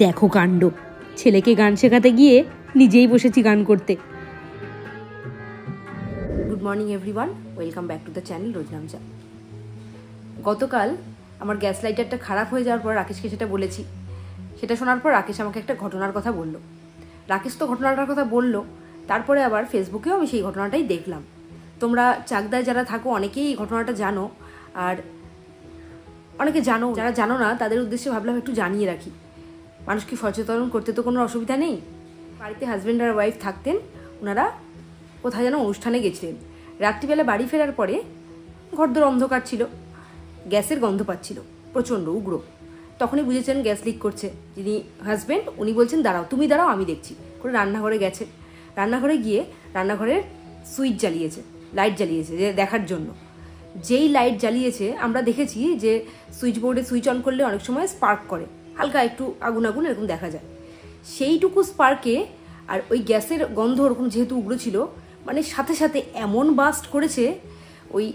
দেখো কাণ্ড, ছেলেকে গান শেখাতে গিয়ে নিজেই বসেছি গান করতে। Good morning everyone, welcome back to the channel Rojnamcha. গতকাল আমার গ্যাস লাইটারটা খারাপ হয়ে যাওয়ার পর রাকেশকে সেটা বলেছি। সেটা শোনার পর রাকেশ আমাকে একটা ঘটনার কথা বলল। রাকেশ তো ঘটনাটার কথা বলল, তারপরে আবার ফেসবুকেও আমি সেই ঘটনাটাই দেখলাম। তোমরা চাকদায় যারা থাকো অনেকেই এই ঘটনাটা জানো, আর অনেকে জানো, যারা জানো না তাদের উদ্দেশ্যে ভাবলাম একটু জানিয়ে রাখি। মানুষকে সচেতন করতে তো কোনো অসুবিধা নেই। বাড়িতে হাজব্যান্ড আর ওয়াইফ থাকতেন, ওনারা কোথায় যেন অনুষ্ঠানে গেছিলেন। রাত্রিবেলা বাড়ি ফেরার পরে ঘরদোর অন্ধকার ছিল, গ্যাসের গন্ধ পাচ্ছিল প্রচণ্ড উগ্র। তখনই বুঝেছেন গ্যাস লিক করছে। যিনি হাজব্যান্ড উনি বলছেন দাঁড়াও, তুমি দাঁড়াও, আমি দেখছি করে রান্নাঘরে গেছে। রান্নাঘরে গিয়ে রান্নাঘরের সুইচ জ্বালিয়েছে, লাইট জ্বালিয়েছে যে দেখার জন্য। যেই লাইট জ্বালিয়েছে আমরা দেখেছি যে সুইচ বোর্ডে সুইচ অন করলে অনেক সময় স্পার্ক করে, হালকা একটু আগুন আগুন এরকম দেখা যায়। সেইটুকু স্পার্কে আর ওই গ্যাসের গন্ধ ওরকম যেহেতু উগ্র ছিল, মানে সাথে সাথে এমন বাস্ট করেছে। ওই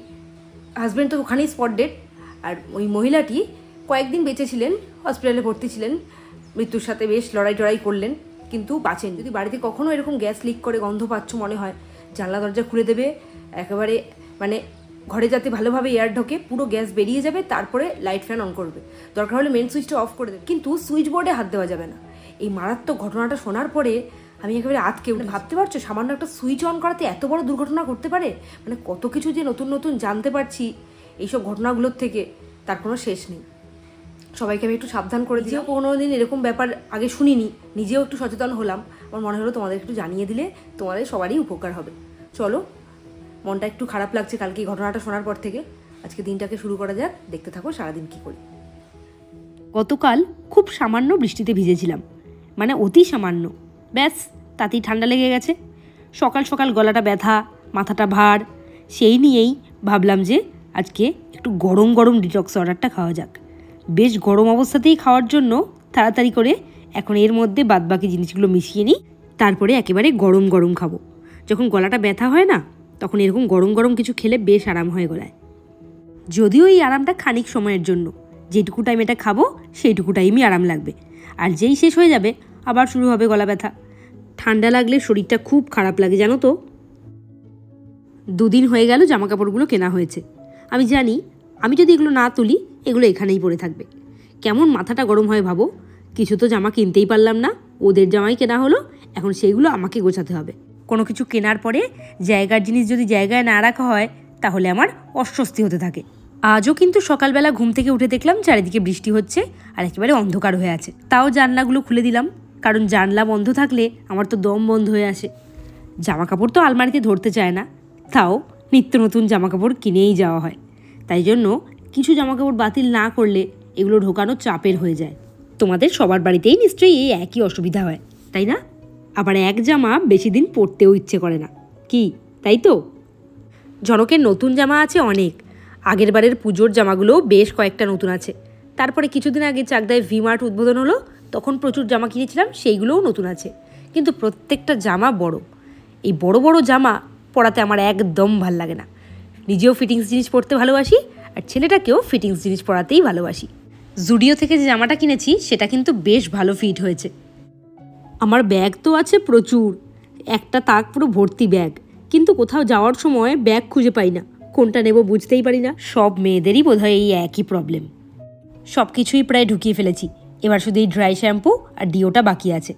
হাজব্যান্ড তো ওখানেই স্পট ডেড, আর ওই মহিলাটি কয়েকদিন বেঁচে ছিলেন, হসপিটালে ভর্তি ছিলেন, মৃত্যুর সাথে বেশ লড়াই টড়াই করলেন, কিন্তু বাঁচেন। যদি বাড়িতে কখনো এরকম গ্যাস লিক করে গন্ধ পাচ্ছ মনে হয়, জানলা দরজা খুলে দেবে একেবারে, মানে ঘরে যাতে ভালোভাবে এয়ার ঢোকে, পুরো গ্যাস বেরিয়ে যাবে, তারপরে লাইট ফ্যান অন করবে, দরকার হলে মেন সুইচটা অফ করে দেবে, কিন্তু সুইচ বোর্ডে হাত দেওয়া যাবে না। এই মারাত্মক ঘটনাটা শোনার পরে আমি একেবারে আতকে উঠে। ভাবতে পারছো সামান্য একটা সুইচ অন করাতে এত বড় দুর্ঘটনা করতে পারে? মানে কত কিছু যে নতুন নতুন জানতে পারছি এইসব ঘটনাগুলোর থেকে, তার কোনো শেষ নেই। সবাইকে আমি একটু সাবধান করে দিয়েও কোনোদিন এরকম ব্যাপার আগে শুনিনি, নিজেও একটু সচেতন হলাম। আমার মনে হলো তোমাদের একটু জানিয়ে দিলে তোমাদের সবারই উপকার হবে। চলো, মনটা একটু খারাপ লাগছে কালকে এই ঘটনাটা শোনার পর থেকে। আজকে দিনটাকে শুরু করা যাক, দেখতে থাকো সারাদিন কী করি। গতকাল খুব সামান্য বৃষ্টিতে ভিজেছিলাম, মানে অতি সামান্য, ব্যাস তাতেই ঠান্ডা লেগে গেছে। সকাল সকাল গলাটা ব্যথা, মাথাটা ভার, সেই নিয়েই ভাবলাম যে আজকে একটু গরম গরম ডিটক্স ওয়াটারটা খাওয়া যাক। বেশ গরম অবস্থাতেই খাওয়ার জন্য তাড়াতাড়ি করে এখন এর মধ্যে বাদবাকি জিনিসগুলো মিশিয়ে নিই, তারপরে একেবারে গরম গরম খাবো। যখন গলাটা ব্যথা হয় না, তখন এরকম গরম গরম কিছু খেলে বেশ আরাম হয় গলায়। যদিও এই আরামটা খানিক সময়ের জন্য, যেটুকু টাইম এটা খাবো সেইটুকু টাইমই আরাম লাগবে, আর যেই শেষ হয়ে যাবে আবার শুরু হবে গলা ব্যথা। ঠান্ডা লাগলে শরীরটা খুব খারাপ লাগে জানো তো। 2 দিন হয়ে গেল জামা কাপড়গুলো কেনা হয়েছে। আমি জানি আমি যদি এগুলো না তুলি এগুলো এখানেই পড়ে থাকবে। কেমন মাথাটা গরম হয় ভাবো। কিছু তো জামা কিনতেই পারলাম না, ওদের জামাই কেনা হলো, এখন সেইগুলো আমাকে গোছাতে হবে। কোনো কিছু কেনার পরে জায়গার জিনিস যদি জায়গায় না রাখা হয় তাহলে আমার অস্বস্তি হতে থাকে। আজও কিন্তু সকালবেলা ঘুম থেকে উঠে দেখলাম চারিদিকে বৃষ্টি হচ্ছে আর একেবারে অন্ধকার হয়ে আছে। তাও জানলাগুলো খুলে দিলাম, কারণ জানলা বন্ধ থাকলে আমার তো দম বন্ধ হয়ে আসে। জামা কাপড় তো আলমারিতে ধরতে চায় না, তাও নিত্য নতুন জামা কাপড় কিনেই যাওয়া হয়। তাই জন্য কিছু জামা কাপড় বাতিল না করলে এগুলো ঢোকানো চাপের হয়ে যায়। তোমাদের সবার বাড়িতেই নিশ্চয়ই এই একই অসুবিধা হয়, তাই না? আবার এক জামা বেশি দিন পরতেও ইচ্ছে করে না, কি তাই তো? জনকের নতুন জামা আছে অনেক, আগের বারের পুজোর জামাগুলোও বেশ কয়েকটা নতুন আছে। তারপরে কিছুদিন আগে চাকদায় ভি-মার্ট উদ্বোধন হলো, তখন প্রচুর জামা কিনেছিলাম, সেইগুলোও নতুন আছে। কিন্তু প্রত্যেকটা জামা বড়। এই বড় বড় জামা পরাতে আমার একদম ভাল লাগে না। নিজেও ফিটিংস জিনিস পরতে ভালোবাসি, আর ছেলেটাকেও ফিটিংস জিনিস পরাতেই ভালোবাসি। জুডিও থেকে যে জামাটা কিনেছি সেটা কিন্তু বেশ ভালো ফিট হয়েছে। আমার ব্যাগ তো আছে প্রচুর, একটা তাক পুরো ভর্তি ব্যাগ, কিন্তু কোথাও যাওয়ার সময় ব্যাগ খুঁজে পাই না, কোনটা নেব বুঝতেই পারি না। সব মেয়েদেরই বোধহয় এই একই প্রবলেম। সব কিছুই প্রায় ঢুকিয়ে ফেলেছি, এবার শুধু এই ড্রাই শ্যাম্পু আর ডিওটা বাকি আছে।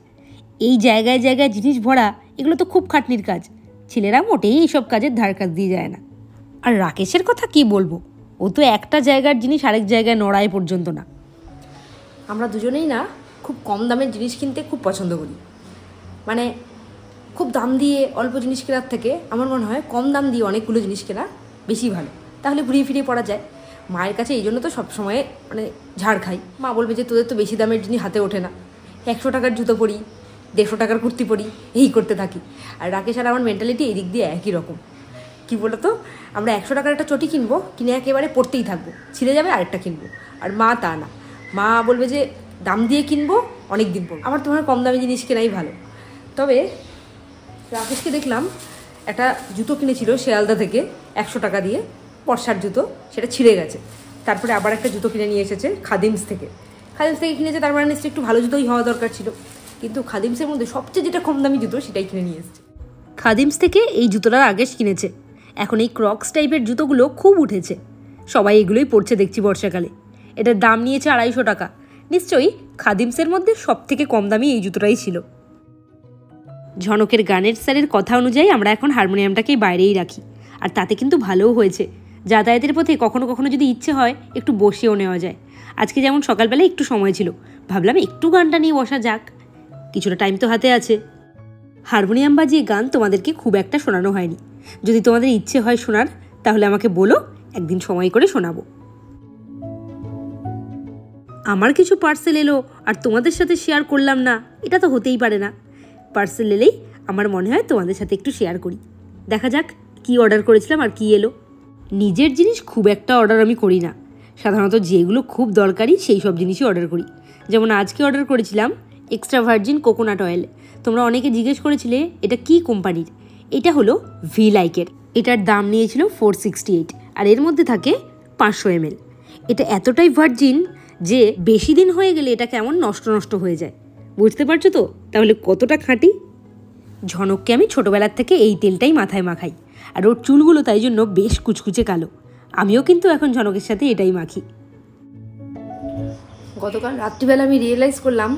এই জায়গায় জায়গায় জিনিস ভরা, এগুলো তো খুব খাটনির কাজ। ছেলেরা মোটেই এইসব কাজের ধার কাজ দিয়ে যায় না। আর রাকেশের কথা কি বলবো, ও তো একটা জায়গার জিনিস আরেক জায়গায় নড়ায় পর্যন্ত না। আমরা দুজনেই না খুব কম দামের জিনিস কিনতে খুব পছন্দ করি। মানে খুব দাম দিয়ে অল্প জিনিস কেনার থেকে আমার মনে হয় কম দাম দিয়ে অনেকগুলো জিনিস কেনা বেশি ভালো, তাহলে ঘুরিয়ে ফিরিয়ে পড়া যায়। মায়ের কাছে এই জন্য তো সবসময় মানে ঝাড় খাই। মা বলবে যে তোদের তো বেশি দামের জিনিস হাতে ওঠে না, 100 টাকার জুতো পরি, 150 টাকার কুর্তি পরি, এই করতে থাকি। আর রাকেশ আর আমার মেন্টালিটি এই দিক দিয়ে একই রকম। কী বলো তো, আমরা 100 টাকার একটা চটি কিনবো, কিনে একেবারে পড়তেই থাকবো, ছিঁড়ে যাবে আরেকটা কিনবো। আর মা তা না, মা বলবে যে দাম দিয়ে কিনবো, অনেক দিন পড়বো। আমার তোমার কম দামি জিনিস কেনাই ভালো। তবে রাকেশকে দেখলাম একটা জুতো কিনেছিল শিয়ালদা থেকে 100 টাকা দিয়ে, বর্ষার জুতো, সেটা ছিঁড়ে গেছে। তারপরে আবার একটা জুতো কিনে নিয়ে এসেছে খাদিমস থেকে কিনেছে। তার মানে নিশ্চয়ই একটু ভালো জুতোই হওয়া দরকার ছিল, কিন্তু খাদিমসের মধ্যে সবচেয়ে যেটা কম দামি জুতো সেটাই কিনে নিয়ে এসেছে। খাদিমস থেকে এই জুতোটা রাকেশ কিনেছে। এখন এই ক্রক্স টাইপের জুতোগুলো খুব উঠেছে, সবাই এগুলোই পরছে দেখছি বর্ষাকালে। এটার দাম নিয়েছে 250 টাকা। নিশ্চয়ই খাদিমসের মধ্যে সব থেকে কম দামি এই জুতোটাই ছিল। ঝনকের গানের স্যারের কথা অনুযায়ী আমরা এখন হারমোনিয়ামটাকেই বাইরেই রাখি, আর তাতে কিন্তু ভালোও হয়েছে। যাতায়াতের পথে কখনো কখনো যদি ইচ্ছে হয় একটু বসেও নেওয়া যায়। আজকে যেমন সকালবেলা একটু সময় ছিল, ভাবলাম একটু গানটা নিয়ে বসা যাক, কিছুটা টাইম তো হাতে আছে। হারমোনিয়াম বাজিয়ে গান তোমাদেরকে খুব একটা শোনানো হয়নি। যদি তোমাদের ইচ্ছে হয় শোনার তাহলে আমাকে বলো, একদিন সময় করে শোনাবো। আমার কিছু পার্সেল এলো আর তোমাদের সাথে শেয়ার করলাম না, এটা তো হতেই পারে না। পার্সেল এলেই আমার মনে হয় তোমাদের সাথে একটু শেয়ার করি। দেখা যাক কি অর্ডার করেছিলাম আর কি এলো। নিজের জিনিস খুব একটা অর্ডার আমি করি না, সাধারণত যেগুলো খুব দরকারি সেই সব জিনিসই অর্ডার করি। যেমন আজকে অর্ডার করেছিলাম এক্সট্রা ভার্জিন কোকোনাট অয়েল। তোমরা অনেকে জিজ্ঞেস করেছিলে এটা কি কোম্পানির। এটা হলো ভি লাইকের। এটার দাম নিয়েছিল 468, আর এর মধ্যে থাকে 500 ml। এটা এতটাই ভার্জিন যে বেশি দিন হয়ে গেলে এটা কেমন নষ্ট নষ্ট হয়ে যায়। বুঝতে পারছো তো তাহলে কতটা খাঁটি। ঝনককে আমি ছোটোবেলার থেকে এই তেলটাই মাথায় মাখাই, আর ওর চুলগুলো তাই জন্য বেশ কুচকুচে কালো। আমিও কিন্তু এখন ঝনকের সাথে এটাই মাখি। গতকাল রাত্রিবেলা আমি রিয়েলাইজ করলাম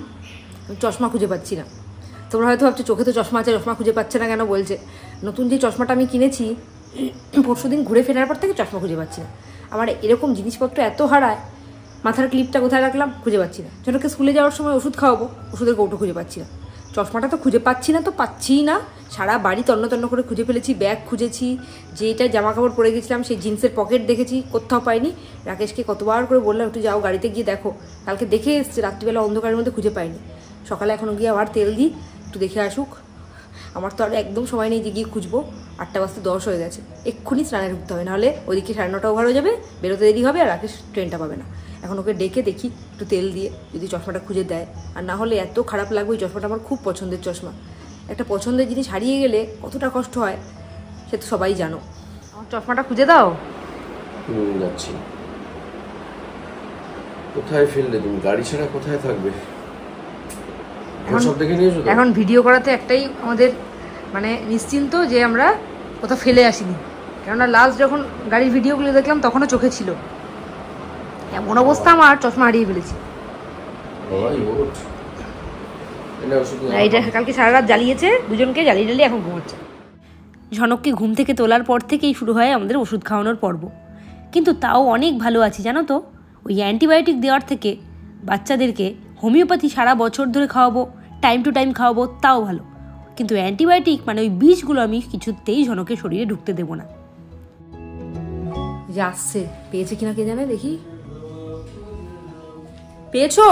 চশমা খুঁজে পাচ্ছি না। তোমরা হয়তো ভাবছো চোখে তো চশমা আছে, চশমা খুঁজে পাচ্ছে না কেন বলছে। নতুন যে চশমাটা আমি কিনেছি পরশুদিন ঘুরে ফেরার পর থেকে চশমা খুঁজে পাচ্ছি না। আমার এরকম জিনিসপত্র এত হারায়, মাথার ক্লিপটা কোথায় রাখলাম খুঁজে পাচ্ছি না। ঝনককে স্কুলে যাওয়ার সময় ওষুধ খাওয়াবো, ওষুধের কৌটো খুঁজে পাচ্ছি না। চশমাটা তো খুঁজে পাচ্ছি না, তো পাচ্ছিই না। সারা বাড়ি তন্ন তন্ন করে খুঁজে ফেলেছি, ব্যাগ খুঁজেছি, যেটা জামা কাপড় পরে গেছিলাম সেই জিন্সের পকেট দেখেছি, কোথাও পাইনি। রাকেশকে কতবার করে বললাম একটু যাও গাড়িতে গিয়ে দেখো, কালকে দেখে এসছে, রাত্রিবেলা অন্ধকারের মধ্যে খুঁজে পাইনি। সকালে এখনও গিয়ে আবার তেল দিই, একটু দেখে আসুক। আমার তো আর একদম সময় নেই যে গিয়ে খুঁজবো, 8টা বাজতে 10 হয়ে গেছে। এক্ষুনি স্নানে ঢুকতে হবে, নাহলে ওইদিকে 9:30 ওভার হয়ে যাবে, বেরোতে দেরি হবে আর রাকেশ ট্রেনটা পাবে না। এখন ওকে ডেকে দেখি একটু তেল দিয়ে যদি চশমাটা খুঁজে দেয়, আর না হলে এত খারাপ লাগবে। ওই চশমাটা আমার খুব পছন্দের চশমা। একটা পছন্দের জিনিস হারিয়ে গেলে কতটা কষ্ট হয় সে তো সবাই জানো। আমার চশমাটা খুঁজে দাও। যাচ্ছি। কোথায় ফেললে তুমি? গাড়ি ছাড়া কোথায় থাকবে? সব দেখে নিয়েছো? এখন ভিডিও করাতে একটাই আমাদের মানে নিশ্চিন্ত যে আমরা কোথাও ফেলে আসিনি, কেননা লাস্ট যখন গাড়ির ভিডিওগুলো দেখলাম তখনও চোখে ছিল। এমন অবস্থা আমার চশমা হারিয়ে ফেলেছি। এইটা কালকে সারা রাত জ্বালিয়েছে, দুজনকে জ্বালিয়ে এখন ঘুমাচ্ছে। ঝনককে ঘুম থেকে তোলার পর থেকেই শুরু হয় আমাদের ওষুধ খাওয়ানোর পর্ব। কিন্তু তাও অনেক ভালো আছি জানো তো। ওই অ্যান্টিবায়োটিক দেওয়ার থেকে বাচ্চাদেরকে হোমিওপ্যাথি সারা বছর ধরে খাওয়াবো, টাইম টু টাইম খাওয়াবো, তাও ভালো। কিন্তু অ্যান্টিবায়োটিক মানে ওই বিষগুলো আমি কিছুতেই ঝনকের শরীরে ঢুকতে দেবো না। যে আসছে, পেয়েছে কিনা কে জানে, দেখি। পেয়েছো?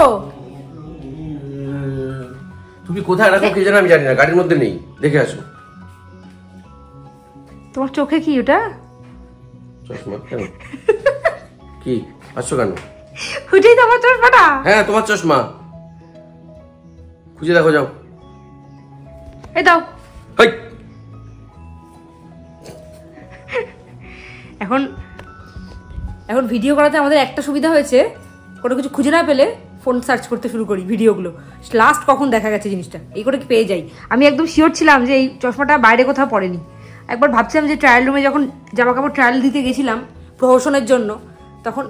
তুমি কোথায় রাখো কে জানে, আমি জানি না, গাড়ির মধ্যে নেই, দেখে আসো। তোমার চোখে কি ওটা? চশমা? কেন কি আসছো কেন? ওটাই তো আমার চশমাটা। হ্যাঁ তোমার চশমা, খুঁজে দেখো, যাও। এই দাও। এখন এখন ভিডিও করাতে আমাদের একটা সুবিধা হয়েছে, কোনো কিছু খুঁজে না পেলে ফোন সার্চ করতে শুরু করি ভিডিওগুলো, লাস্ট কখন দেখা গেছে জিনিসটা, এই করে পেয়ে যাই। আমি একদম শিওর ছিলাম যে এই চশমাটা বাইরে কোথাও পড়েনি। একবার ভাবছিলাম যে ট্রায়াল রুমে যখন জামা কাপড় ট্রায়াল দিতে গেছিলাম প্রহসনের জন্য, তখন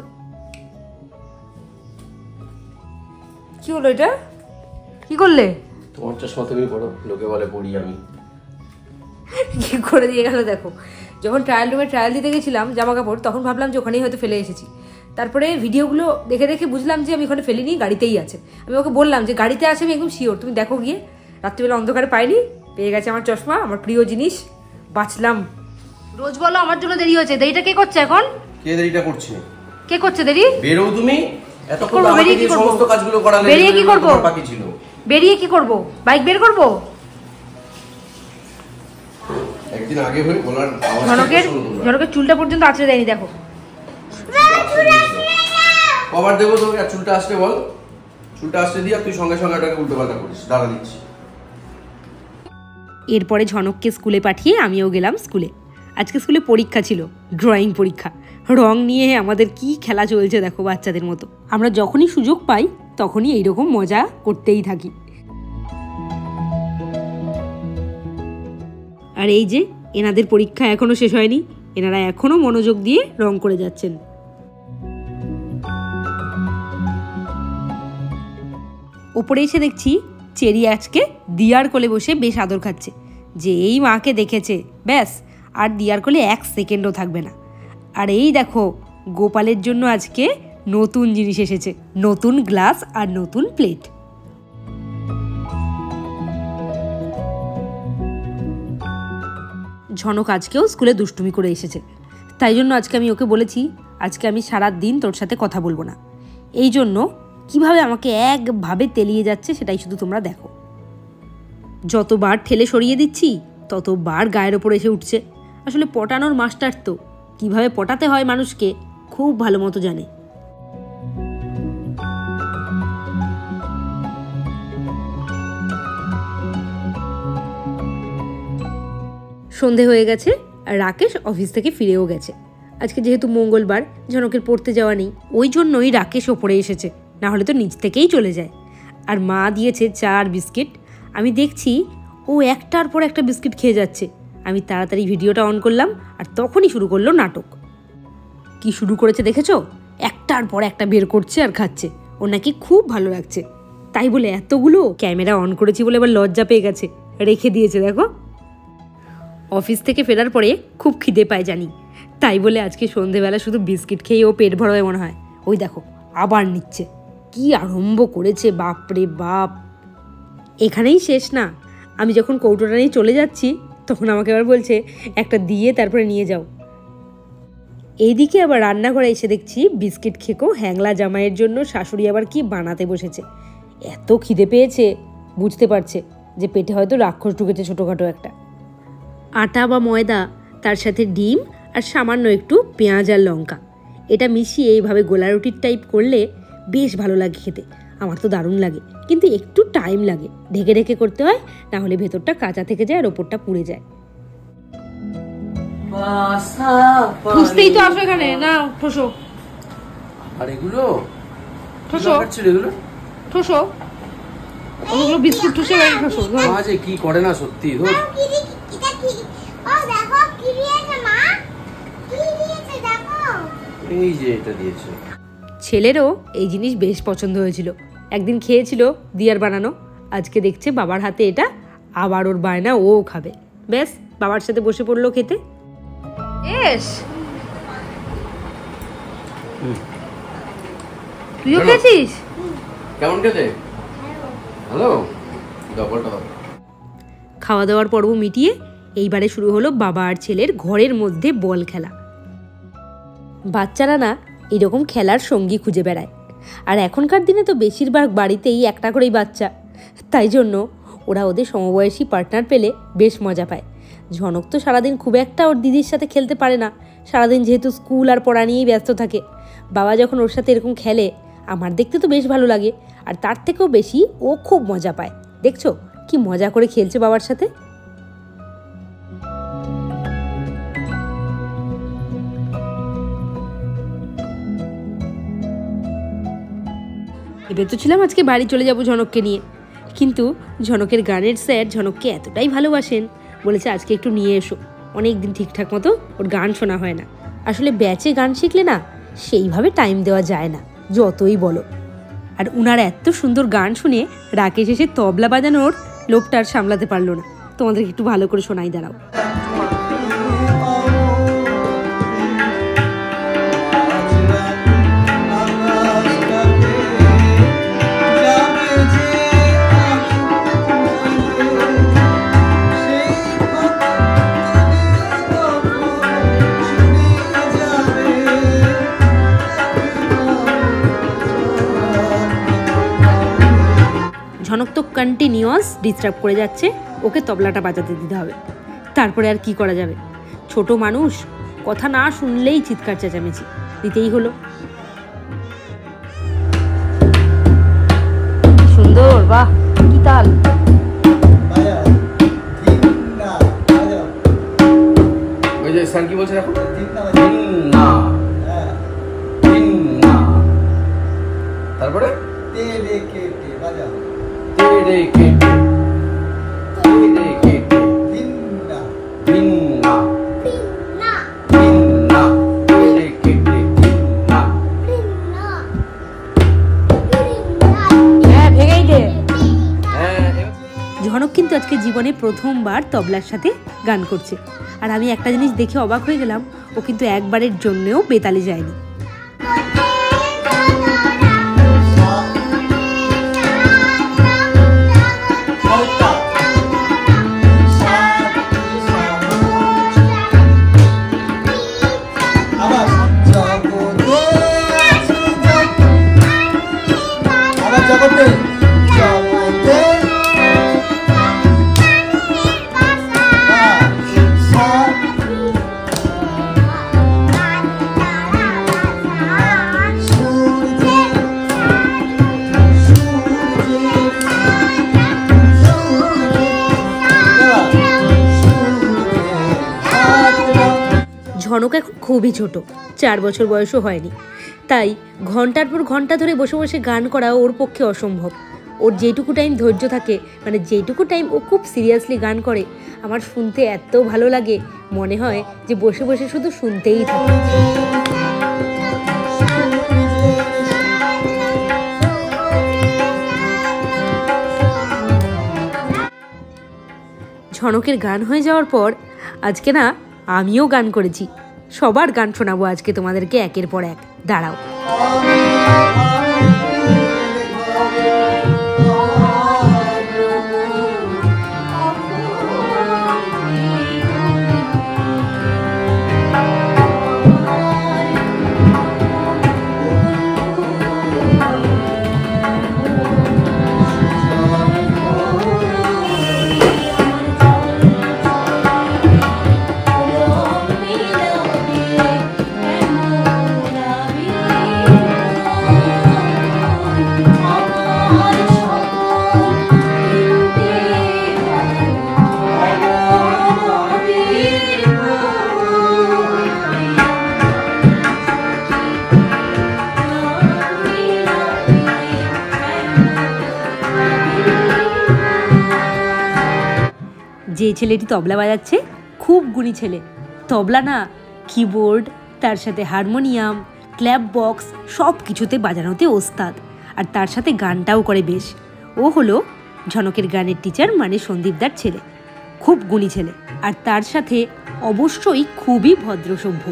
কি হলো, এটা কি করলে? তোমার চশমা তুমি পড়ো, লোকে বলে পড়ি আমি। কি করে দিয়ে গেল দেখো। যখন ট্রায়াল রুমে ট্রায়াল দিতে গেছিলাম জামা কাপড়, তখন ভাবলাম যে ওখানেই হয়তো ফেলে এসেছি। তারপরে ভিডিওগুলো দেখে দেখে বুঝলাম যে আমি ওখানে ফেলিনি, গাড়িতেই আছে। আমি ওকে বললাম যে গাড়িতে আছে, আমি একদম শিওর, তুমি দেখো গিয়ে। রাত্রিবেলা অন্ধকারে পাইনি, পেয়ে গেছে আমার চশমা, আমার প্রিয় জিনিস, বাঁচলাম। রোজ বলো আমার জন্য দেরি হয়েছে, দেরিটা কে করছে এখন? কে দেরিটা করছে? কে করছে দেরি? বেরো তুমি, এতক্ষণ আমাকে দিয়ে সমস্ত কাজগুলো করালে, বেরিয়ে কি করব? বাকি ছিল। বেরিয়ে কি করব? বাইক বের করব? একদিন আগে হয়ে বলার আওয়াজ। ঝনকের চুলটা পর্যন্ত আঁচড়ে দেয়নি, দেখো। কভার দেবো তোকে, আর চুলটা আসতে বল, চুলটা আসতে দিয়ে তুই সঙ্গে সঙ্গে ওটাকে উল্টো পাল্টা করিস। দাঁড়া দিচ্ছি। এরপরে ঝনককে স্কুলে পাঠিয়ে আমিও গেলাম স্কুলে। আজকে স্কুলে পরীক্ষা ছিল, ড্রয়িং পরীক্ষা। রং নিয়ে আমাদের কি খেলা চলছে দেখো বাচ্চাদের মতো। আমরা যখনই সুযোগ পাই তখনই এইরকম মজা করতেই থাকি। আর এই যে এনাদের পরীক্ষা এখনো শেষ হয়নি, এনারা এখনো মনোযোগ দিয়ে রং করে যাচ্ছেন। ওপরে এসে দেখছি চেরি আজকে দিয়ার কোলে বসে বেশ আদর খাচ্ছে। যে এই মাকে দেখেছে ব্যাস আর দিয়ার কোলে 1 সেকেন্ডও থাকবে না। আর এই দেখো গোপালের জন্য আজকে নতুন জিনিস এসেছে, নতুন গ্লাস আর নতুন প্লেট। ঝনক আজকেও স্কুলে দুষ্টুমি করে এসেছে, তাই জন্য আজকে আমি ওকে বলেছি আজকে আমি সারা দিন তোর সাথে কথা বলবো না। এই জন্য কিভাবে আমাকে একভাবে তেলিয়ে যাচ্ছে সেটাই শুধু তোমরা দেখো। যতবার ঠেলে সরিয়ে দিচ্ছি ততবার গায়ের ওপর এসে উঠছে। আসলে পটানোর মাস্টার তো কিভাবে পটাতে হয় মানুষকে খুব ভালো মতো জানে। সন্ধে হয়ে গেছে আর রাকেশ অফিস থেকে ফিরেও গেছে। আজকে যেহেতু মঙ্গলবার ঝনকের পড়তে যাওয়া নেই, ওই জন্যই রাকেশ ওপরে এসেছে, না হলে তো নিচ থেকেই চলে যায়। আর মা দিয়েছে চা আর বিস্কিট। আমি দেখছি ও একটার পর একটা বিস্কিট খেয়ে যাচ্ছে। আমি তাড়াতাড়ি ভিডিওটা অন করলাম আর তখনই শুরু করলো নাটক। কি শুরু করেছে দেখেছো? একটার পর একটা বের করছে আর খাচ্ছে। ও নাকি খুব ভালো লাগছে, তাই বলে এতগুলো ক্যামেরা অন করেছি বলে এবার লজ্জা পেয়ে গেছে, রেখে দিয়েছে দেখো। অফিস থেকে ফেরার পরে খুব খিদে পায় জানি, তাই বলে আজকে সন্ধেবেলা শুধু বিস্কিট খেয়ে ও পেট ভরাবে মনে হয়। ওই দেখো আবার নিচ্ছে, কি আরম্ভ করেছে বাপরে বাপ। এখানেই শেষ না, আমি যখন কৌটোটা নিয়ে চলে যাচ্ছি তখন আমাকে আবার বলছে একটা দিয়ে তারপরে নিয়ে যাও। এইদিকে আবার রান্নাঘরে এসে দেখছি বিস্কিট খেকো হ্যাংলা জামাইয়ের জন্য শাশুড়ি আবার কি বানাতে বসেছে। এত খিদে পেয়েছে বুঝতে পারছে যে পেটে হয়তো রাক্ষস ঢুকেছে ছোটোখাটো একটা। আটা বা ময়দা, তার সাথে ডিম আর সামান্য একটু পেঁয়াজ আর লঙ্কা, এটা মিশিয়ে এইভাবে গোলা রুটির টাইপ করলে বেশ ভালো লাগে খেতে। আমার তো দারুণ লাগে, কিন্তু একটু টাইম লাগে, ঢেকে ঢেকে করতে হয়, না হলে ভেতরটা কাঁচা থেকে যায় আর ওপরটা পুড়ে যায়। বুঝতেই তো আসো এখানে, না ঠোসো। আর এগুলো ঠোসো এগুলো ঠোসো, ওগুলো বিস্কুট ঠোসো আর ঠোসো। মাঝে কি করে না সত্যি ধর। এই যে এটা দিয়েছে। ছেলেরও এই জিনিস বেশ পছন্দ হয়েছিল, একদিন খেয়েছিল দিয়ার বানানো। আজকে দেখছে বাবার হাতে এটা, আবার ওর বায়না ও খাবে। ব্যাস বাবার সাথে বসে পড়লো খেতে। এস তুইও খেয়েছিস? কেমন খেতে? হ্যালো। খাওয়া দাওয়ার পর্ব মিটিয়ে এইবারে শুরু হলো বাবা আর ছেলের ঘরের মধ্যে বল খেলা। বাচ্চারা না এরকম খেলার সঙ্গী খুঁজে বেড়ায়, আর এখনকার দিনে তো বেশিরভাগ বাড়িতেই একটা করেই বাচ্চা, তাই জন্য ওরা ওদের সমবয়সী পার্টনার পেলে বেশ মজা পায়। ঝনক তো সারাদিন খুব একটা ওর দিদির সাথে খেলতে পারে না, সারাদিন যেহেতু স্কুল আর পড়া নিয়েই ব্যস্ত থাকে। বাবা যখন ওর সাথে এরকম খেলে আমার দেখতে তো বেশ ভালো লাগে, আর তার থেকেও বেশি ও খুব মজা পায়। দেখছো কি মজা করে খেলছে বাবার সাথে। এবার তো ছিলাম আজকে বাড়ি চলে যাব ঝনককে নিয়ে, কিন্তু ঝনকের গানের স্যার ঝনককে এতটাই ভালোবাসেন, বলেছে আজকে একটু নিয়ে এসো। অনেক দিন ঠিকঠাক মতো ওর গান শোনা হয় না। আসলে ব্যাচে গান শিখলে না সেইভাবে টাইম দেওয়া যায় না যতই বলো। আর উনার এত সুন্দর গান শুনে রাকেশ এসে তবলা বাজানোর লোভটা আর সামলাতে পারলো না। তোমাদেরকে একটু ভালো করে শোনাই, দাঁড়াও। ঝনক তো কন্টিনিউয়াস ডিস্টার্ব করে যাচ্ছে, ওকে তবলাটা বাজাতে দিতে হবে। তারপরে আর কি করা যাবে, ছোট মানুষ, কথা না শুনলেই চিৎকার চেঁচামেচি দিতেই হলো। সুন্দর, বাহ কি তাল। স্যার কি বলছে এখন? তারপরে ঝনক কিন্তু আজকে জীবনে প্রথমবার তবলার সাথে গান করছে। আর আমি একটা জিনিস দেখে অবাক হয়ে গেলাম, ও কিন্তু একবারের জন্যও বেতালে যায়নি। ঝনক এখন খুবই ছোট, 4 বছর বয়সও হয়নি, তাই ঘন্টার পর ঘন্টা ধরে বসে বসে গান করা ওর পক্ষে অসম্ভব। ওর যেটুকু টাইম ধৈর্য থাকে, মানে যেটুকু টাইম ও খুব সিরিয়াসলি গান করে, আমার শুনতে এত ভালো লাগে, মনে হয় যে বসে বসে শুধু শুনতেই থাকে। ঝনকের গান হয়ে যাওয়ার পর আজকে না আমিও গান করেছি। সবার গান শোনাবো আজকে তোমাদেরকে একের পর এক। দাঁড়াও। যে ছেলেটি তবলা বাজাচ্ছে খুব গুণী ছেলে। তবলা না, কিবোর্ড, তার সাথে হারমোনিয়াম, ক্ল্যাপ বক্স সব কিছুতে বাজানোতে ওস্তাদ, আর তার সাথে গানটাও করে বেশ। ও হলো ঝনকের গানের টিচার, মানে সন্দীপদার ছেলে। খুব গুণী ছেলে, আর তার সাথে অবশ্যই খুবই ভদ্রসভ্য।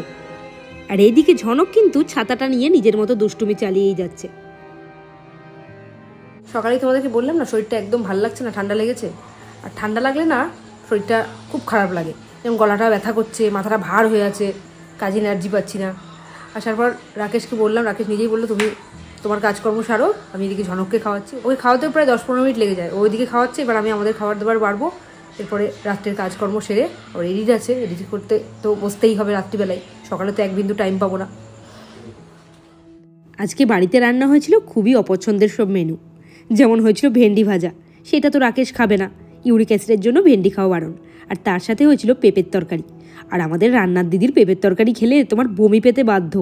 আর এইদিকে ঝনক কিন্তু ছাতাটা নিয়ে নিজের মতো দুষ্টুমি চালিয়েই যাচ্ছে। সকালেই তোমাদেরকে বললাম না, শরীরটা একদম ভালো লাগছে না, ঠান্ডা লেগেছে। আর ঠান্ডা লাগলে না শরীরটা খুব খারাপ লাগে, যেমন গলাটা ব্যথা করছে, মাথাটা ভার হয়ে আছে, কাজে এনার্জি পাচ্ছি না। আসার পর রাকেশকে বললাম, রাকেশ নিজেই বললো তুমি তোমার কাজকর্ম সারো, আমি এদিকে ঝনককে খাওয়াচ্ছি। ওই খাওয়াতেও প্রায় 10-15 মিনিট লেগে যায়। ওইদিকে খাওয়াচ্ছে, এবার আমি আমাদের খাবার দাবার বাড়বো, এরপরে রাত্রের কাজকর্ম সেরে, ওর এডিট আছে, এডিট করতে তো বসতেই হবে রাত্রিবেলায়, সকালে তো এক বিন্দু টাইম পাবো না। আজকে বাড়িতে রান্না হয়েছিল খুবই অপছন্দের সব মেনু, যেমন হয়েছিল ভেন্ডি ভাজা, সেটা তো রাকেশ খাবে না, ইউরিক অ্যাসিডের জন্য ভেন্ডি খাওয়া বারণ। আর তার সাথে হয়েছিল পেঁপের তরকারি। আর আমাদের রান্নার দিদির পেঁপের তরকারি খেলে তোমার বমি পেতে বাধ্য।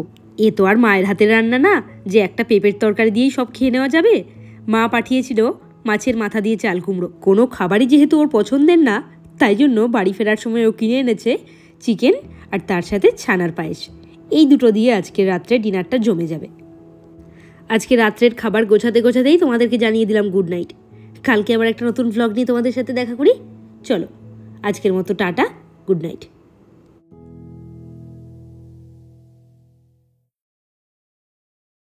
এ তো আর মায়ের হাতের রান্না না যে একটা পেঁপের তরকারি দিয়েই সব খেয়ে নেওয়া যাবে। মা পাঠিয়েছিল মাছের মাথা দিয়ে চাল কুমড়ো। কোনো খাবারই যেহেতু ওর পছন্দের না, তাই জন্য বাড়ি ফেরার সময় ও কিনে এনেছে চিকেন আর তার সাথে ছানার পায়েস। এই দুটো দিয়ে আজকে রাত্রে ডিনারটা জমে যাবে। আজকে রাত্রের খাবার গোছাতে গোছাতেই তোমাদেরকে জানিয়ে দিলাম গুড নাইট। কালকে আবার একটা নতুন ভ্লগ নিয়ে তোমাদের সাথে দেখা করি। চলো, আজকের মতো টাটা, গুড নাইট।